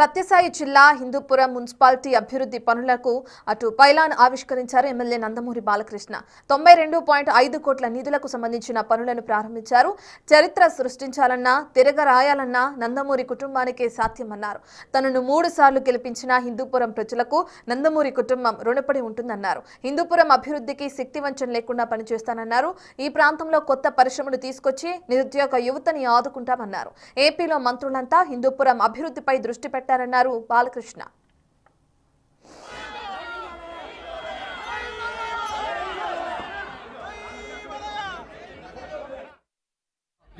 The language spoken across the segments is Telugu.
సత్యసాయి జిల్లా హిందూపురం మున్సిపాలిటీ అభివృద్ధి పనులకు అటు పైలాన్ ఆవిష్కరించారు ఎమ్మెల్యే నందమూరి బాలకృష్ణ. 92.5 కోట్ల నిధులకు సంబంధించిన పనులను ప్రారంభించారు. చరిత్ర సృష్టించాలన్నా తిరగరాయాలన్నా నందమూరి కుటుంబానికే సాధ్యమన్నారు. తనను 3 సార్లు గెలిపించిన హిందూపురం ప్రజలకు నందమూరి కుటుంబం రుణపడి ఉంటుందన్నారు. హిందూపురం అభివృద్ధికి శక్తివంచన లేకుండా పనిచేస్తానన్నారు. ఈ ప్రాంతంలో కొత్త పరిశ్రమలు తీసుకొచ్చి నిరుద్యోగ యువతని ఆదుకుంటామన్నారు. ఏపీలో మంత్రులంతా హిందూపురం అభివృద్ధిపై దృష్టి పెట్టారన్నారు బాలకృష్ణ.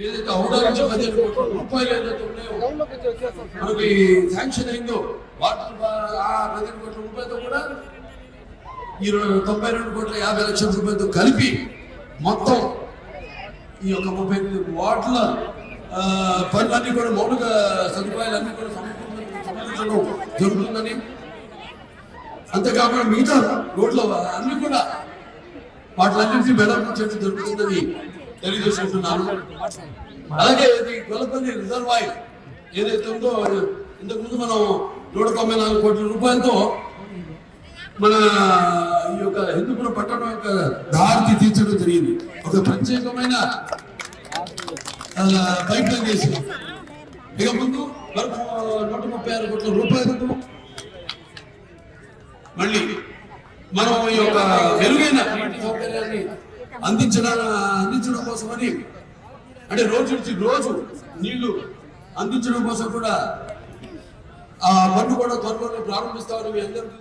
ఏదైతే ఔదార్యం 15 కోట్ల రూపాయలు ఏదైతే ఉన్నాయో మనకి శాంక్షన్ అయిందో ఆ 15 కోట్ల రూపాయలతో కూడా ఈ 92 కోట్ల 50 లక్షల రూపాయలతో కలిపి మొత్తం ఈ యొక్క 38 వార్డుల పనులన్నీ కూడా మౌలిక సదుపాయాలన్నీ కూడా సమకూర్చడం జరుగుతుందని, అంతేకాకుండా మిగతా రోడ్ల అన్ని కూడా వాటిలన్నింటినీ మెడపం చేయడం జరుగుతుందని తెలియజేసుకుంటున్నాను. అలాగే ఇది గొల్లపల్లి రిజర్వాయర్ ఏదైతే ఉందో ఇంతకుముందు మనం 194 కోట్ల రూపాయలతో మన ఈ యొక్క హిందూపురం పట్టణం యొక్క దారికి తీర్చడం జరిగింది. ఒక ప్రత్యేకమైన పైప్ లైన్ చేసి ఇక ముందు 136 కోట్ల రూపాయలతో మళ్ళీ మనం ఈ యొక్క మెరుగైన సౌకర్యాన్ని అందించడం కోసమని, అంటే రోజు నుంచి రోజు నీళ్లు అందించడం కోసం కూడా ఆ పన్ను కూడా త్వరలో ప్రారంభిస్తామని మీ అందరికీ